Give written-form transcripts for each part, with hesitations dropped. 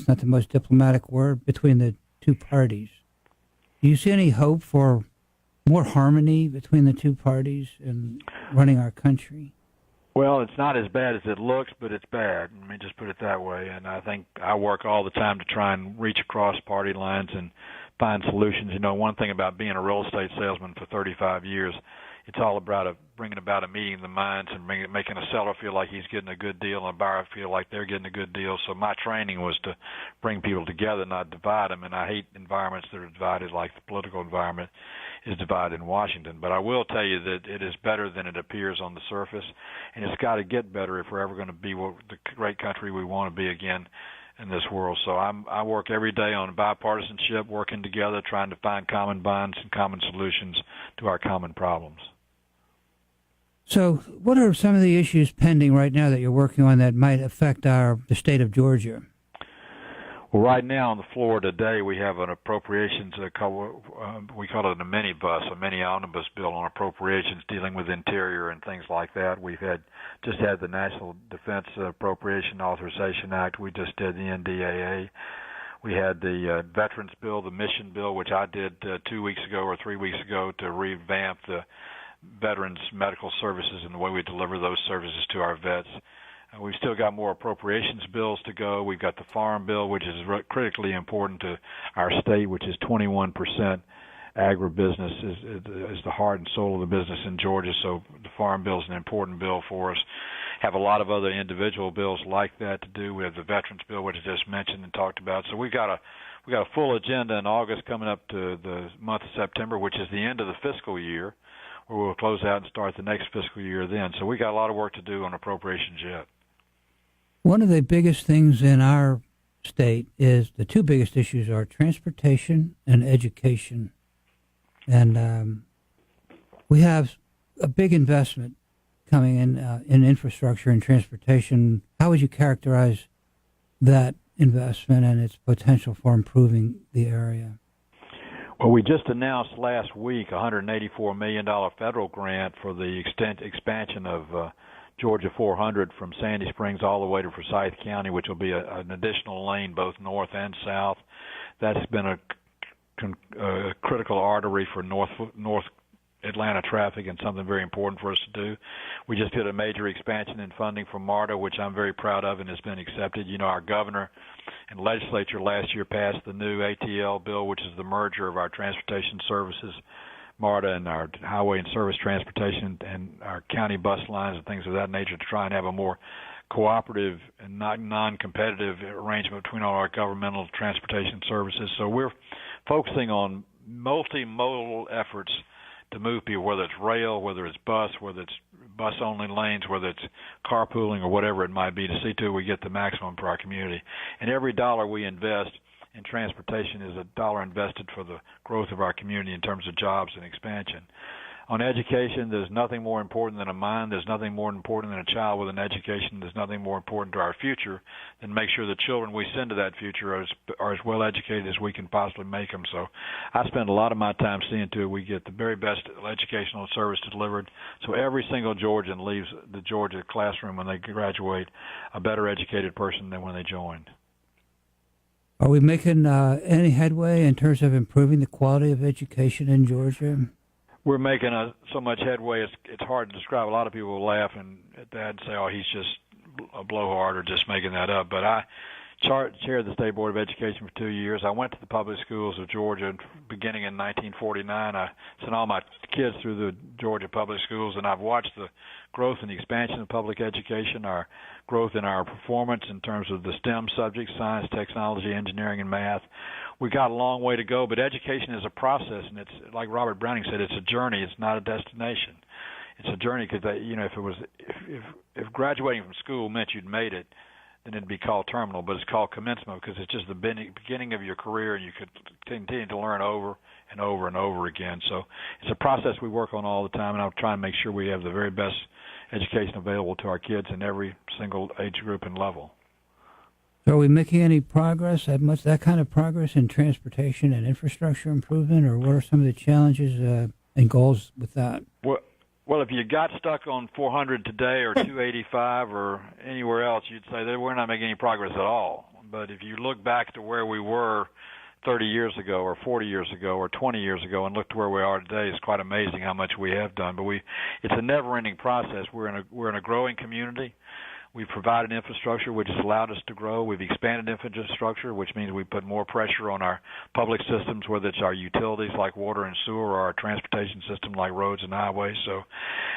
it's not the most diplomatic word, between the two parties. Do you see any hope for more harmony between the two parties in running our country? Well, it's not as bad as it looks, but it's bad. Let me just put it that way. And I think I work all the time to try and reach across party lines and find solutions. You know, one thing about being a real estate salesman for 35 years, it's all about bringing about a meeting of the minds and making a seller feel like he's getting a good deal and a buyer feel like they're getting a good deal. So my training was to bring people together, not divide them. And I hate environments that are divided like the political environment is divided in Washington. But I will tell you that it is better than it appears on the surface, and it's got to get better if we're ever going to be the great country we want to be again in this world. So I work every day on bipartisanship, working together, trying to find common bonds and common solutions to our common problems. So what are some of the issues pending right now that you're working on that might affect the state of Georgia? Well, right now on the floor today, we have an appropriations, we call it a mini omnibus bill on appropriations dealing with interior and things like that. We've just had the National Defense Appropriation Authorization Act. We just did the NDAA. We had the Veterans Bill, the Mission Bill, which I did 2 weeks ago or 3 weeks ago to revamp the veterans medical services and the way we deliver those services to our vets. We've still got more appropriations bills to go. We've got the Farm Bill, which is critically important to our state, which is 21% agribusiness is the heart and soul of the business in Georgia. So the Farm Bill is an important bill for us. Have a lot of other individual bills like that to do. We have the Veterans Bill, which I just mentioned and talked about. So we got a full agenda in August coming up to the month of September, which is the end of the fiscal year, where we'll close out and start the next fiscal year then. So we got a lot of work to do on appropriations yet. One of the biggest things in our state is the two biggest issues are transportation and education. And we have a big investment coming in infrastructure and transportation. How would you characterize that investment and its potential for improving the area? Well, we just announced last week a $184 million federal grant for the expansion of Georgia 400 from Sandy Springs all the way to Forsyth County, which will be an additional lane both north and south. That's been a critical artery for North Atlanta traffic and something very important for us to do. We just did a major expansion in funding for MARTA, which I'm very proud of and has been accepted. You know, our governor and legislature last year passed the new ATL bill, which is the merger of our transportation services, MARTA, and our highway and service transportation and our county bus lines and things of that nature to try and have a more cooperative and not non-competitive arrangement between all our governmental transportation services. So we're focusing on multimodal efforts to move people, whether it's rail, whether it's bus, whether it's bus-only lanes, whether it's carpooling or whatever it might be, to see to we get the maximum for our community. And every dollar we invest in transportation is a dollar invested for the growth of our community in terms of jobs and expansion. On education, there's nothing more important than a mind. There's nothing more important than a child with an education. There's nothing more important to our future than make sure the children we send to that future are as well educated as we can possibly make them. So I spend a lot of my time seeing to it we get the very best educational service delivered so every single Georgian leaves the Georgia classroom when they graduate a better educated person than when they joined. Are we making any headway in terms of improving the quality of education in Georgia? We're making so much headway, it's hard to describe. A lot of people will laugh at that and say, oh, he's just a blowhard or just making that up. But I chaired the State Board of Education for 2 years. I went to the public schools of Georgia beginning in 1949. I sent all my kids through the Georgia public schools, and I've watched the growth and the expansion of public education, our growth in our performance in terms of the STEM subjects, science, technology, engineering, and math. We got a long way to go, but education is a process, and it's like Robert Browning said, it's a journey. It's not a destination. It's a journey because if graduating from school meant you'd made it, then it'd be called terminal, but it's called commencement because it's just the beginning of your career, and you could continue to learn over and over and over again. So it's a process we work on all the time, and I'll try and make sure we have the very best education available to our kids in every single age group and level. So are we making any progress, that kind of progress in transportation and infrastructure improvement, or what are some of the challenges and goals with that? Well, if you got stuck on 400 today or 285 or anywhere else, you'd say that we're not making any progress at all. but if you look back to where we were 30 years ago or 40 years ago or 20 years ago and look to where we are today, it's quite amazing how much we have done. But it's a never-ending process. We're in a growing community. We've provided infrastructure, which has allowed us to grow. We've expanded infrastructure, which means we put more pressure on our public systems, whether it's our utilities like water and sewer or our transportation system like roads and highways. So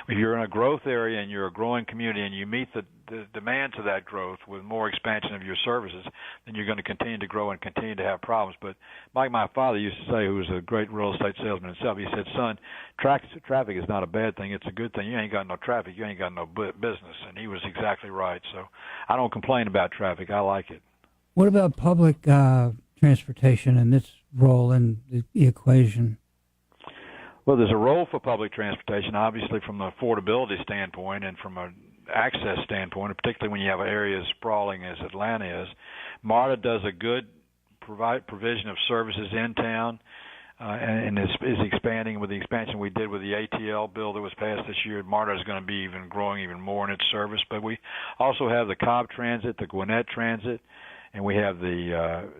if you're in a growth area and you're a growing community and you meet the demands of that growth with more expansion of your services, then you're going to continue to grow and continue to have problems. But like my father used to say, who was a great real estate salesman himself, he said, son, traffic is not a bad thing. It's a good thing. You ain't got no traffic. You ain't got no business. And he was exactly right. So I don't complain about traffic. I like it. What about public transportation and its role in the equation? Well, there's a role for public transportation, obviously, from an affordability standpoint and from an access standpoint, particularly when you have areas sprawling as Atlanta is. MARTA does a good provision of services in town, and is expanding with the expansion we did with the ATL bill that was passed this year. MARTA is going to be growing even more in its service. But we also have the Cobb Transit, the Gwinnett Transit, and we have the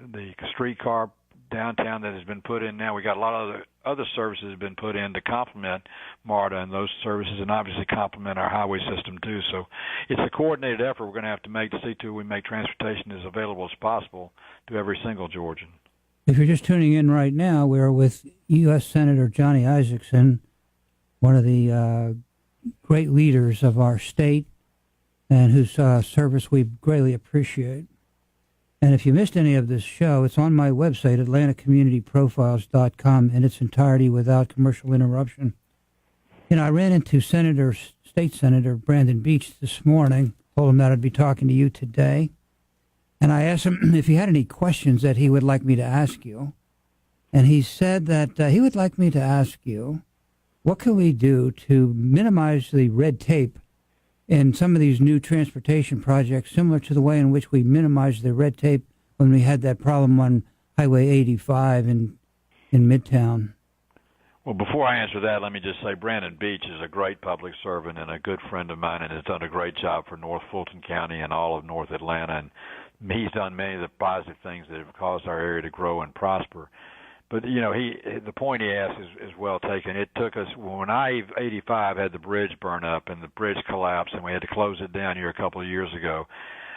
streetcar downtown that has been put in now. We got a lot of other services that have been put in to complement MARTA and those services, and obviously complement our highway system too. So it's a coordinated effort we're going to have to make to see to we make transportation as available as possible to every single Georgian. If you're just tuning in right now, we're with U.S. Senator Johnny Isakson, one of the great leaders of our state, and whose service we greatly appreciate. And if you missed any of this show, it's on my website, AtlantaCommunityProfiles.com, in its entirety without commercial interruption. You know, I ran into State Senator Brandon Beach this morning, told him that I'd be talking to you today. And I asked him if he had any questions that he would like me to ask you. And he said that he would like me to ask you, what can we do to minimize the red tape in some of these new transportation projects, similar to the way in which we minimized the red tape when we had that problem on Highway 85 in Midtown? Well, before I answer that, let me just say Brandon Beach is a great public servant and a good friend of mine and has done a great job for North Fulton County and all of North Atlanta. And he's done many of the positive things that have caused our area to grow and prosper. But, you know, the point he asked is well taken. It took us, when I-85 had the bridge burn up and the bridge collapsed and we had to close it down here a couple of years ago,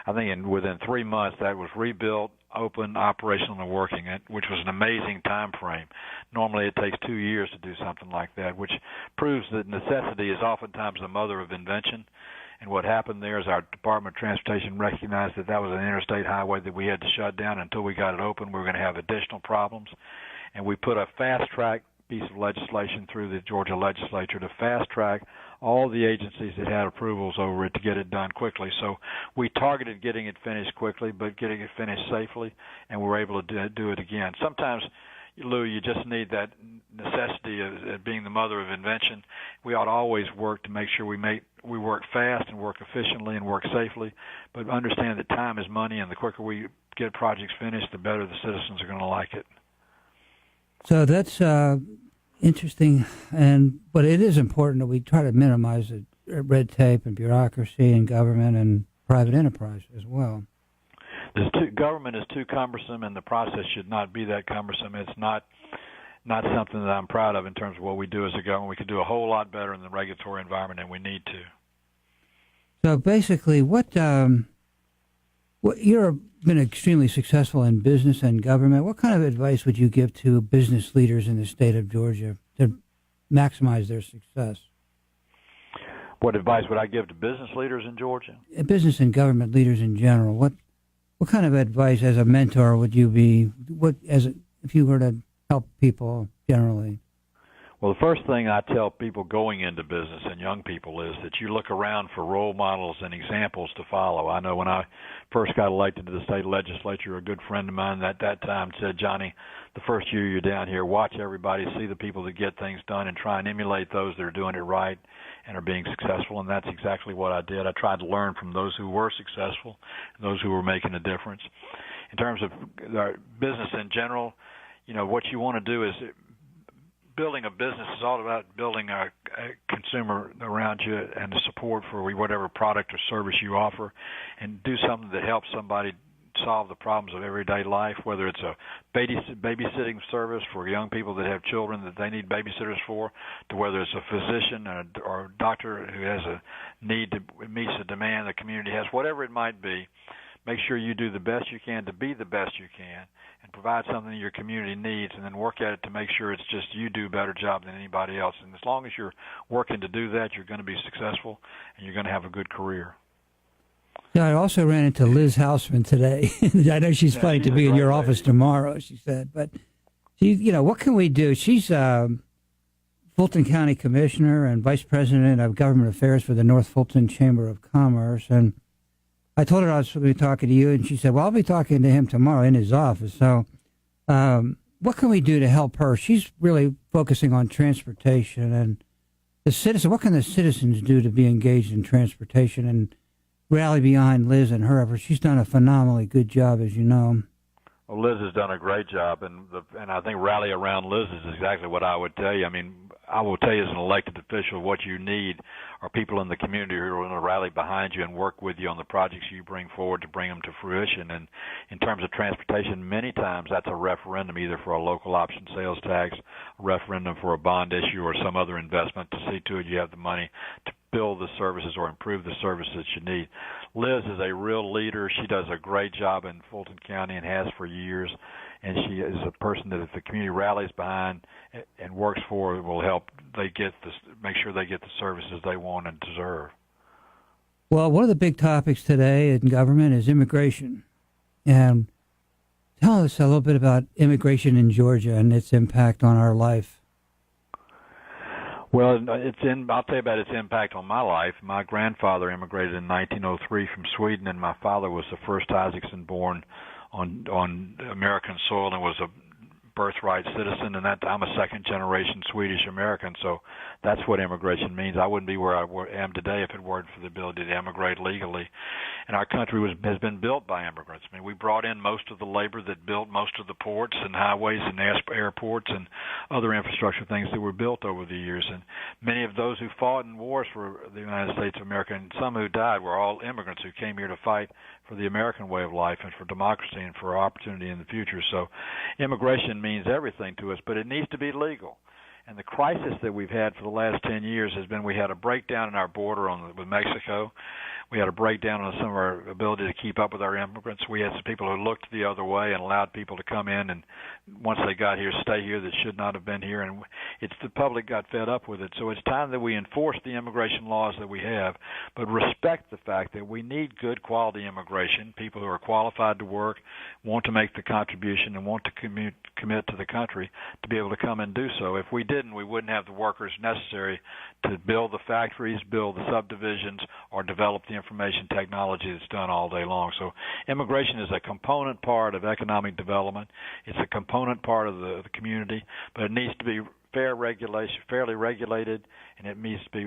I think within 3 months that was rebuilt, open, operational, and working, which was an amazing time frame. Normally it takes 2 years to do something like that, which proves that necessity is oftentimes the mother of invention. And what happened there is our Department of Transportation recognized that was an interstate highway that we had to shut down. Until we got it open, we were going to have additional problems. And we put a fast-track piece of legislation through the Georgia legislature to fast-track all the agencies that had approvals over it to get it done quickly. So we targeted getting it finished quickly, but getting it finished safely, and we were able to do it again. Sometimes, Lou, you just need that necessity of being the mother of invention. We ought to always work to make sure we work fast and work efficiently and work safely, but understand that time is money, and the quicker we get projects finished, the better the citizens are going to like it. So that's interesting, but it is important that we try to minimize the red tape and bureaucracy in government and private enterprise as well. Government is too cumbersome, and the process should not be that cumbersome. It's not something that I'm proud of in terms of what we do as a government. We could do a whole lot better in the regulatory environment, and we need to. So basically, what you've been extremely successful in business and government. What kind of advice would you give to business leaders in the state of Georgia to maximize their success? What advice would I give to business leaders in Georgia? Business and government leaders in general. What kind of advice as a mentor would you be? If you were to help people generally? Well, the first thing I tell people going into business and young people is that you look around for role models and examples to follow. I know when I first got elected to the state legislature, a good friend of mine at that time said, Johnny, the first year you're down here, watch everybody, see the people that get things done, and try and emulate those that are doing it right and are being successful. And that's exactly what I did. I tried to learn from those who were successful and those who were making a difference. In terms of our business in general, you know, what you want to do is building a business is all about building a consumer around you and the support for whatever product or service you offer, and do something that helps somebody solve the problems of everyday life, whether it's a babysitting service for young people that have children that they need babysitters for, to whether it's a physician or a doctor who has a need that meets the demand the community has, whatever it might be. Make sure you do the best you can to be the best you can and provide something that your community needs, and then work at it to make sure it's just you do a better job than anybody else. And as long as you're working to do that, you're going to be successful and you're going to have a good career. Yeah, I also ran into Liz Houseman today. I know she's planning to be in your office tomorrow, she said. But, what can we do? She's Fulton County Commissioner and Vice President of Government Affairs for the North Fulton Chamber of Commerce. And I told her I was going to be talking to you, and she said, well, I'll be talking to him tomorrow in his office. So what can we do to help her? She's really focusing on transportation and the citizen. What can the citizens do to be engaged in transportation and rally behind Liz and her efforts? She's done a phenomenally good job, as you know. Well, Liz has done a great job, and I think rally around Liz is exactly what I would tell you. I mean, I will tell you as an elected official, what you need are people in the community who are going to rally behind you and work with you on the projects you bring forward to bring them to fruition. And in terms of transportation, many times that's a referendum either for a local option sales tax, a referendum for a bond issue, or some other investment to see to it you have the money to build the services or improve the services that you need. Liz is a real leader. She does a great job in Fulton County and has for years. And she is a person that if the community rallies behind and works for, will help make sure they get the services they want and deserve. Well, one of the big topics today in government is immigration. And tell us a little bit about immigration in Georgia and its impact on our life. Well, I'll tell you about its impact on my life. My grandfather immigrated in 1903 from Sweden, and my father was the first Isakson born on American soil and was a birthright citizen, and that I'm a second-generation Swedish American, so that's what immigration means. I wouldn't be where I am today if it weren't for the ability to immigrate legally. And our country has been built by immigrants. I mean, we brought in most of the labor that built most of the ports and highways and airports and other infrastructure things that were built over the years. And many of those who fought in wars for the United States of America, and some who died, were all immigrants who came here to fight for the American way of life and for democracy and for opportunity in the future. So immigration means everything to us, but it needs to be legal. And the crisis that we've had for the last 10 years has been we had a breakdown in our border with Mexico. We had a breakdown on some of our ability to keep up with our immigrants. We had some people who looked the other way and allowed people to come in and once they got here, stay here that should not have been here. And the public got fed up with it. So it's time that we enforce the immigration laws that we have, but respect the fact that we need good quality immigration, people who are qualified to work, want to make the contribution, and want to commit to the country to be able to come and do so. If we didn't, we wouldn't have the workers necessary to build the factories, build the subdivisions, or develop the information technology that's done all day long. So immigration is a component part of economic development. It's a component part of the community, but it needs to be fairly regulated, and it needs to be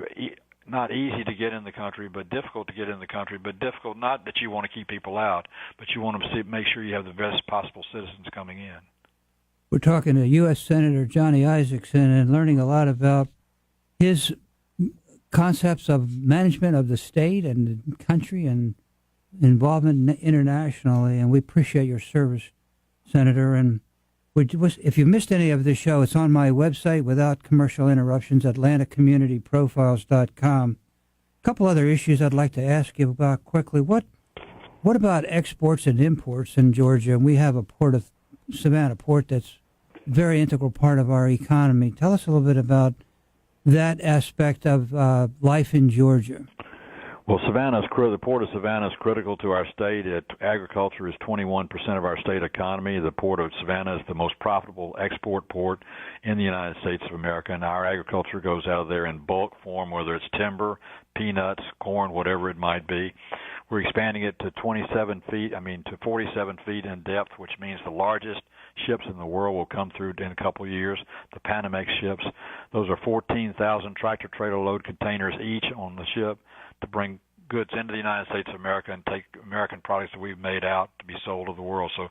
not easy to get in the country, but difficult to get in the country, but difficult not that you want to keep people out, but you want to make sure you have the best possible citizens coming in. We're talking to U.S. Senator Johnny Isakson and learning a lot about his concepts of management of the state and the country and involvement internationally, and we appreciate your service, Senator. And if you missed any of this show, it's on my website without commercial interruptions, AtlantaCommunityProfiles.com. A couple other issues I'd like to ask you about quickly. What about exports and imports in Georgia? And we have a port of Savannah port that's a very integral part of our economy. Tell us a little bit about that aspect of life in Georgia. Well, the port of Savannah is critical to our state. Agriculture is 21% of our state economy. The port of Savannah is the most profitable export port in the United States of America, and our agriculture goes out of there in bulk form, whether it's timber, peanuts, corn, whatever it might be. We're expanding it to 47 feet in depth, which means the largest ships in the world will come through in a couple of years, the Panamax ships. Those are 14,000 tractor-trailer load containers each on the ship to bring goods into the United States of America and take American products that we've made out to be sold to the world. So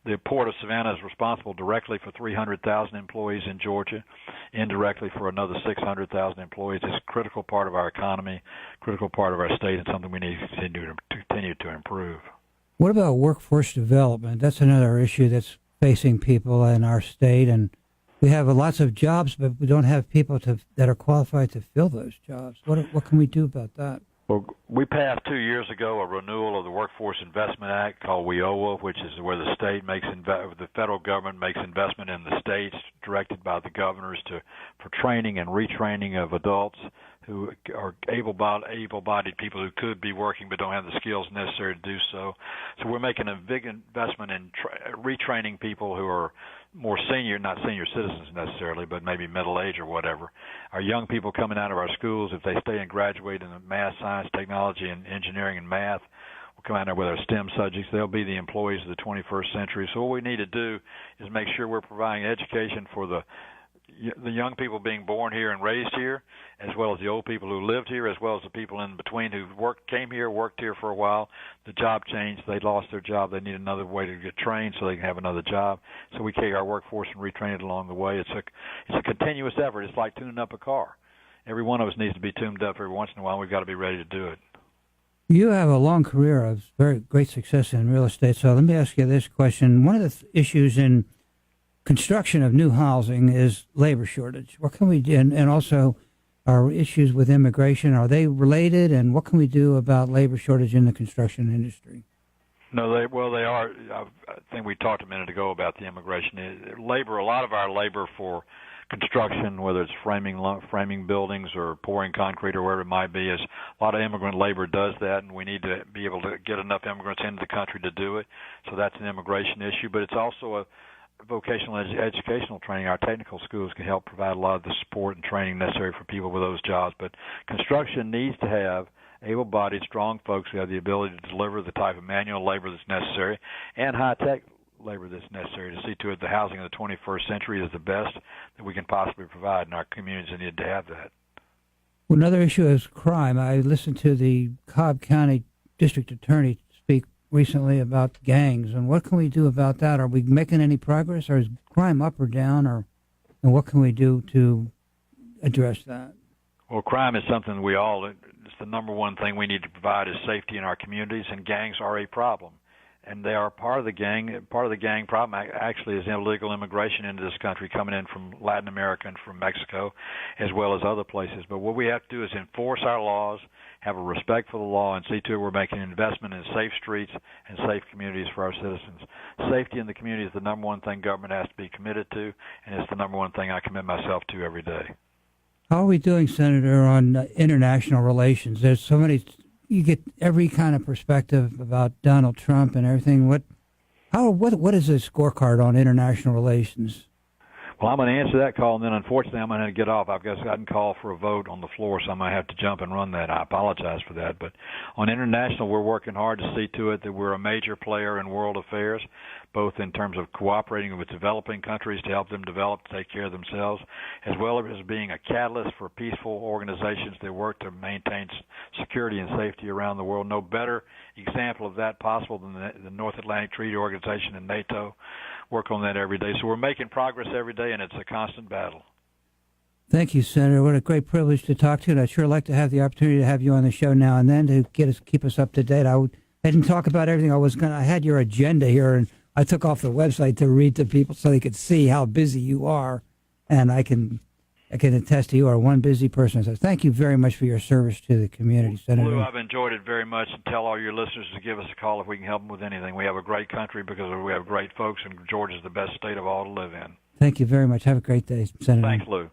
the Port of Savannah is responsible directly for 300,000 employees in Georgia, indirectly for another 600,000 employees. It's a critical part of our economy, critical part of our state, and something we need to continue to improve. What about workforce development? That's another issue that's facing people in our state, and we have lots of jobs, but we don't have people that are qualified to fill those jobs. What can we do about that? Well, we passed 2 years ago a renewal of the Workforce Investment Act called WIOA, which is where the federal government makes investment in the states, directed by the governors for training and retraining of adults who are able-bodied people who could be working but don't have the skills necessary to do so. So we're making a big investment in retraining people who are more senior, not senior citizens necessarily, but maybe middle age or whatever. Our young people coming out of our schools, if they stay and graduate in the math, science, technology, and engineering and math, will come out there with our STEM subjects. They'll be the employees of the 21st century. So what we need to do is make sure we're providing education for the young people being born here and raised here, as well as the old people who lived here, as well as the people in between who came here, worked here for a while. The job changed. They lost their job. They need another way to get trained so they can have another job. So we carry our workforce and retrain it along the way. It's a continuous effort. It's like tuning up a car. Every one of us needs to be tuned up every once in a while. We've got to be ready to do it. You have a long career of very great success in real estate. So let me ask you this question. One of the issues in construction of new housing is labor shortage. What can we do? And also our issues with immigration, are they related? And what can we do about labor shortage in the construction industry? No, they are. I think we talked a minute ago about the immigration. Labor, a lot of our labor for construction, whether it's framing buildings or pouring concrete or whatever it might be, is a lot of immigrant labor does that, and we need to be able to get enough immigrants into the country to do it. So that's an immigration issue, but it's also a vocational educational training. Our technical schools can help provide a lot of the support and training necessary for people with those jobs. But construction needs to have able-bodied, strong folks who have the ability to deliver the type of manual labor that's necessary and high-tech labor that's necessary to see to it the housing of the 21st century is the best that we can possibly provide, and our communities need to have that. Well, another issue is crime. I listened to the Cobb County District Attorney speak recently about gangs, and what can we do about that? Are we making any progress, or is crime up or down, and what can we do to address that? Well, crime is something it's the number one thing we need to provide is safety in our communities, and gangs are a problem. And they are part of the gang. Part of the gang problem actually is illegal immigration into this country, coming in from Latin America and from Mexico, as well as other places. But what we have to do is enforce our laws, have a respect for the law, and see to it we're making an investment in safe streets and safe communities for our citizens. Safety in the community is the number one thing government has to be committed to, and it's the number one thing I commit myself to every day. How are we doing, Senator, on international relations? There's so many. You get every kind of perspective about Donald Trump and everything. What is the scorecard on international relations? Well, I'm going to answer that call, and then unfortunately I'm going to have to get off. I've gotten called for a vote on the floor, so I might have to jump and run that. I apologize for that. But on international, we're working hard to see to it that we're a major player in world affairs, both in terms of cooperating with developing countries to help them develop, take care of themselves, as well as being a catalyst for peaceful organizations that work to maintain security and safety around the world. No better example of that possible than the North Atlantic Treaty Organization and NATO. Work on that every day. So we're making progress every day, and it's a constant battle. Thank you, Senator. What a great privilege to talk to you, and I'd sure like to have the opportunity to have you on the show now and then to keep us up to date. I didn't talk about everything. I had your agenda here, and I took off the website to read to people so they could see how busy you are, and I can attest to you are one busy person. So thank you very much for your service to the community, Senator. Lou, I've enjoyed it very much, and tell all your listeners to give us a call if we can help them with anything. We have a great country because we have great folks, and Georgia's the best state of all to live in. Thank you very much. Have a great day, Senator. Thanks, Lou.